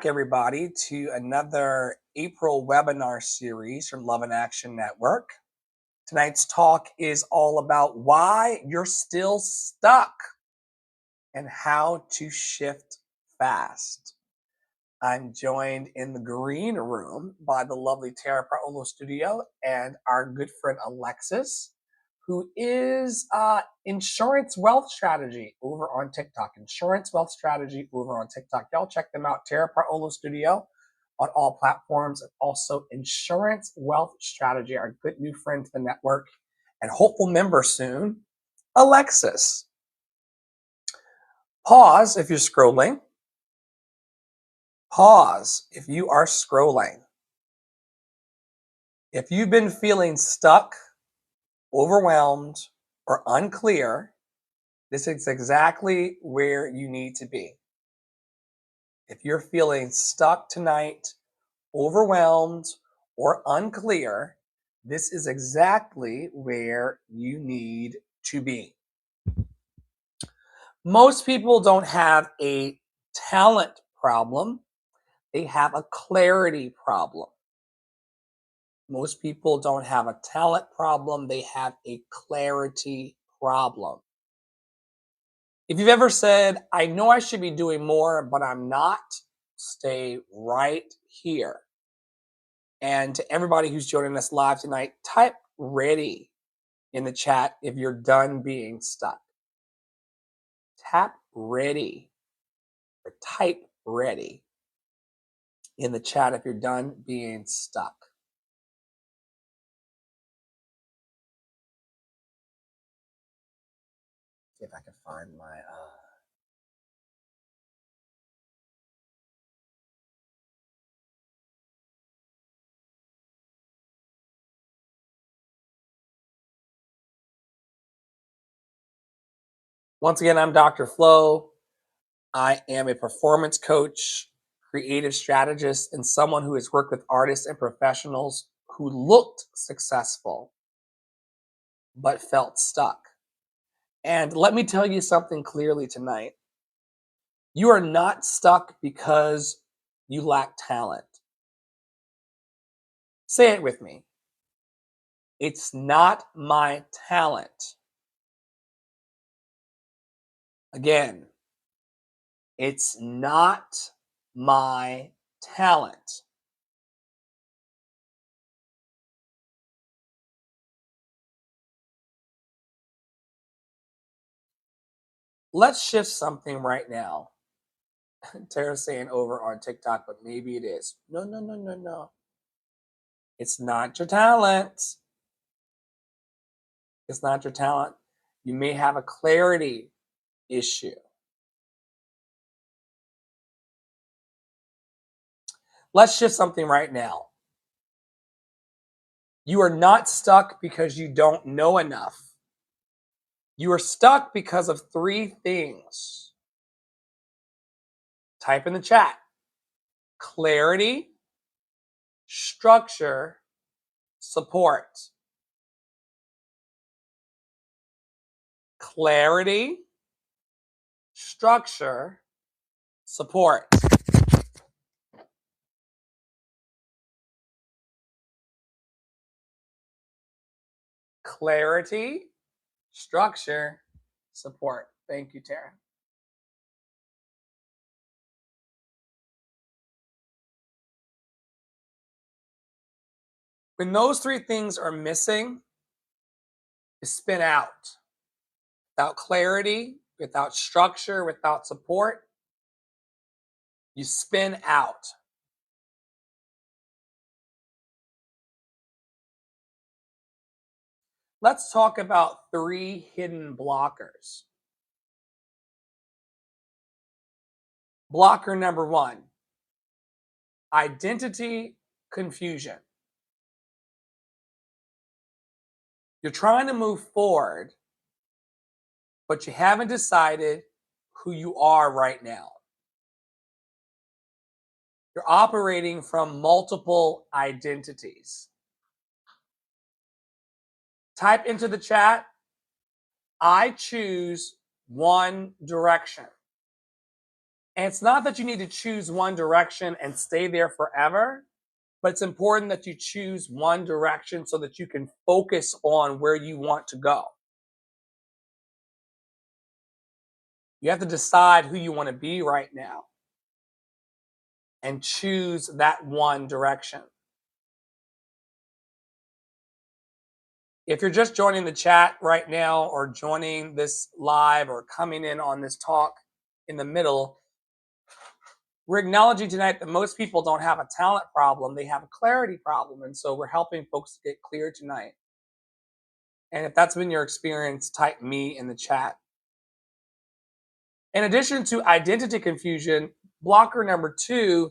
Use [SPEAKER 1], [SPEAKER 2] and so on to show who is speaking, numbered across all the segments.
[SPEAKER 1] Everybody, to another April webinar series from Love and Action Network. Tonight's talk is all about why you're still stuck and how to shift fast. I'm joined in the green room by the lovely Tara Praolo Studio and our good friend Alexis, who is Insurance Wealth Strategy over on TikTok. Insurance Wealth Strategy over on TikTok. Y'all check them out. Tara Praolo Studio on all platforms, and also Insurance Wealth Strategy, our good new friend to the network and hopeful member soon, Alexis. Pause if you're scrolling. Pause if you are scrolling. If you've been feeling stuck, overwhelmed, or unclear, this is exactly where you need to be. If you're feeling stuck tonight, overwhelmed, or unclear, this is exactly where you need to be. Most people don't have a talent problem. They have a clarity problem. Most people don't have a talent problem. They have a clarity problem. If you've ever said, I know I should be doing more, but I'm not, stay right here. And to everybody who's joining us live tonight, type ready in the chat if you're done being stuck. Tap ready or type ready in the chat if you're done being stuck. See if I can find my Once again, I'm Dr. Flo. I am a performance coach, creative strategist, and someone who has worked with artists and professionals who looked successful but felt stuck. And let me tell you something clearly tonight. You are not stuck because you lack talent. Say it with me. It's not my talent. Again, it's not my talent. Let's shift something right now. Tara's saying over on TikTok, but maybe it is. No. It's not your talent. It's not your talent. You may have a clarity issue. Let's shift something right now. You are not stuck because you don't know enough. You are stuck because of three things. Type in the chat. Clarity, structure, support. Clarity, structure, support. Clarity, structure, support. Thank you, Tara. When those three things are missing, you spin out. Without clarity, without structure, without support, you spin out. Let's talk about three hidden blockers. Blocker number one, identity confusion. You're trying to move forward, but you haven't decided who you are right now. You're operating from multiple identities. Type into the chat, I choose one direction. And it's not that you need to choose one direction and stay there forever, but it's important that you choose one direction so that you can focus on where you want to go. You have to decide who you want to be right now and choose that one direction. If you're just joining the chat right now or joining this live or coming in on this talk in the middle, we're acknowledging tonight that most people don't have a talent problem, they have a clarity problem. And so we're helping folks to get clear tonight. And if that's been your experience, type me in the chat. In addition to identity confusion, blocker number 2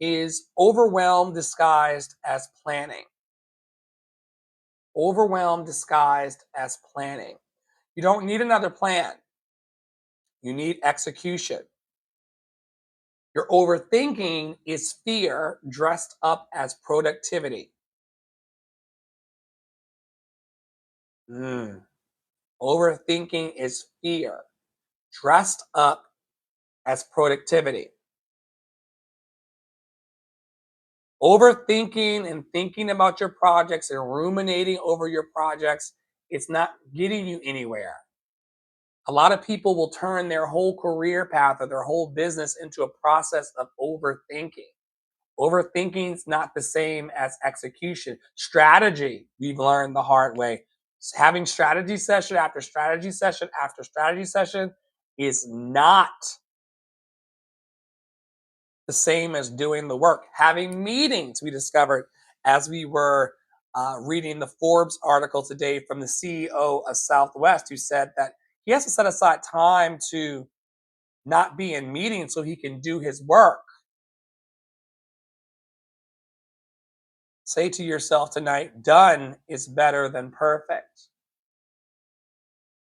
[SPEAKER 1] is overwhelm disguised as planning. Overwhelm disguised as planning. You don't need another plan. You need execution. Your overthinking is fear dressed up as productivity. Overthinking is fear dressed up as productivity. Overthinking and thinking about your projects and ruminating over your projects, it's not getting you anywhere. A lot of people will turn their whole career path or their whole business into a process of overthinking. Overthinking is not the same as execution. Strategy, we've learned the hard way. Having strategy session after strategy session after strategy session is not the same as doing the work. Having meetings, we discovered as we were reading the Forbes article today from the CEO of Southwest, who said that he has to set aside time to not be in meetings so he can do his work. Say to yourself tonight, done is better than perfect.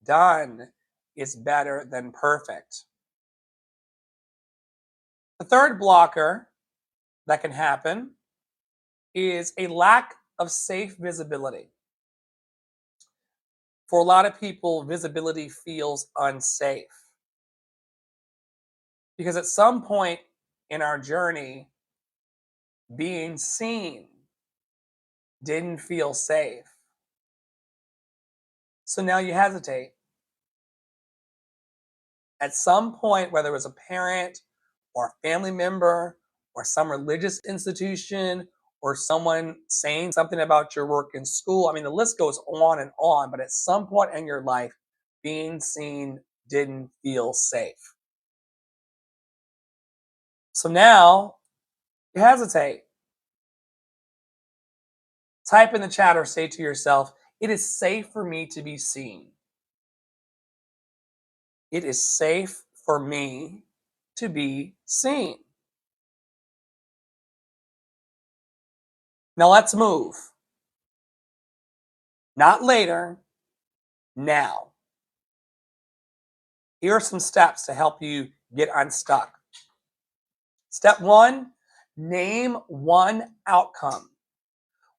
[SPEAKER 1] Done is better than perfect. The third blocker that can happen is a lack of safe visibility. For a lot of people, visibility feels unsafe because at some point in our journey, being seen didn't feel safe. So now you hesitate. At some point, whether it was a parent or a family member or some religious institution or someone saying something about your work in school, I mean, the list goes on, but at some point in your life, being seen didn't feel safe. So now you hesitate. Type in the chat or say to yourself, it is safe for me to be seen. It is safe for me to be seen. Now let's move. Not later, now. Here are some steps to help you get unstuck. Step 1, name one outcome.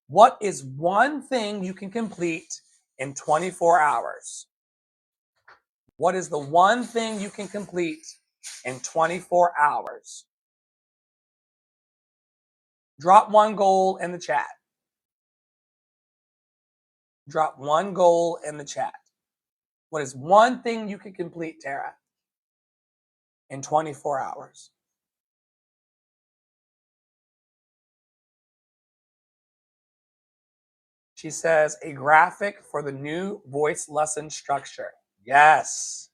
[SPEAKER 1] What is one thing you can complete in 24 hours? What is the one thing you can complete in 24 hours? Drop one goal in the chat. Drop one goal in the chat. What is one thing you can complete, Tara, in 24 hours? She says, a graphic for the new voice lesson structure. Yes.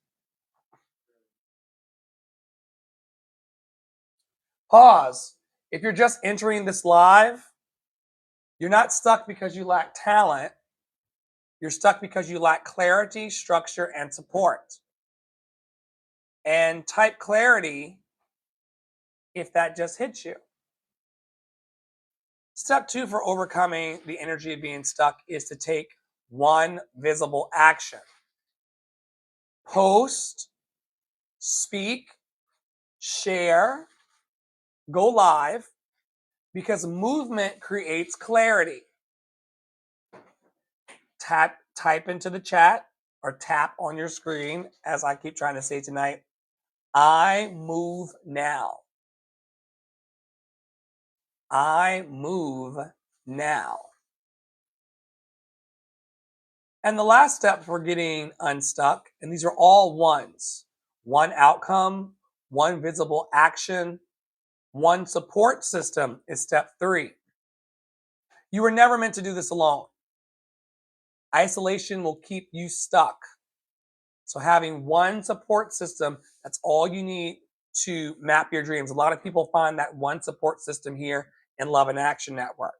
[SPEAKER 1] Pause. If you're just entering this live, you're not stuck because you lack talent. You're stuck because you lack clarity, structure, and support. And type clarity if that just hits you. Step 2 for overcoming the energy of being stuck is to take one visible action. Post, speak, share, go live, because movement creates clarity. Type into the chat or tap on your screen, as I keep trying to say tonight, I move now. I move now. And the last step for getting unstuck, and these are all ones. One outcome, one visible action, one support system is step 3. You were never meant to do this alone. Isolation will keep you stuck. So having one support system, that's all you need to map your dreams. A lot of people find that one support system here in Love in Action Network.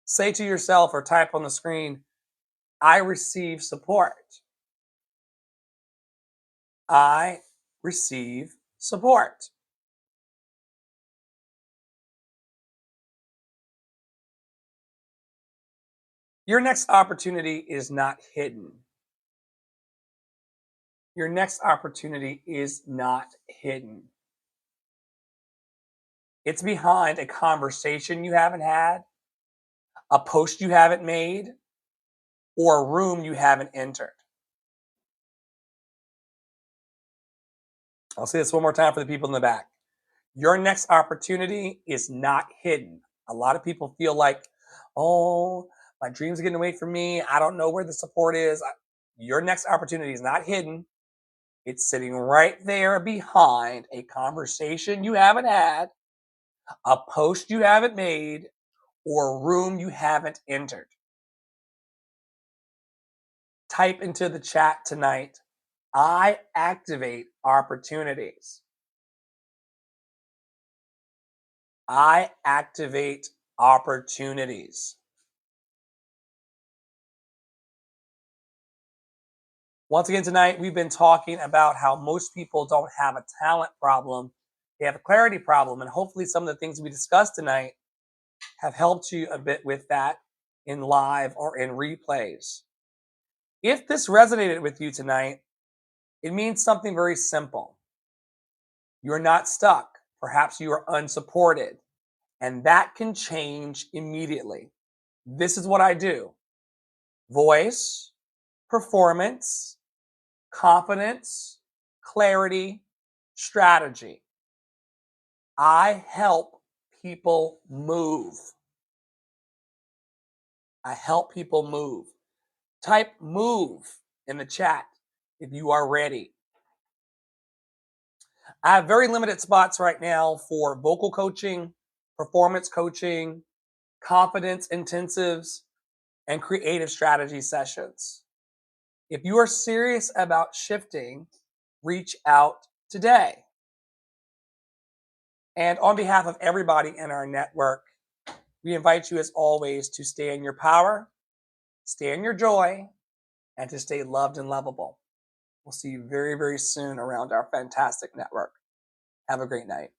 [SPEAKER 1] Say to yourself or type on the screen, I receive support. I receive support. Your next opportunity is not hidden. Your next opportunity is not hidden. It's behind a conversation you haven't had, a post you haven't made, or a room you haven't entered. I'll say this one more time for the people in the back. Your next opportunity is not hidden. A lot of people feel like, oh, my dreams are getting away from me. I don't know where the support is. Your next opportunity is not hidden. It's sitting right there behind a conversation you haven't had, a post you haven't made, or a room you haven't entered. Type into the chat tonight, I activate opportunities. I activate opportunities. Once again tonight, we've been talking about how most people don't have a talent problem. They have a clarity problem. And hopefully some of the things we discussed tonight have helped you a bit with that in live or in replays. If this resonated with you tonight, it means something very simple. You're not stuck. Perhaps you are unsupported. And that can change immediately. This is what I do. Voice, performance, confidence, clarity, strategy. I help people move. I help people move. Type move in the chat if you are ready. I have very limited spots right now for vocal coaching, performance coaching, confidence intensives, and creative strategy sessions. If you are serious about shifting, reach out today. And on behalf of everybody in our network, we invite you as always to stay in your power, stay in your joy, and to stay loved and lovable. We'll see you very, very soon around our fantastic network. Have a great night.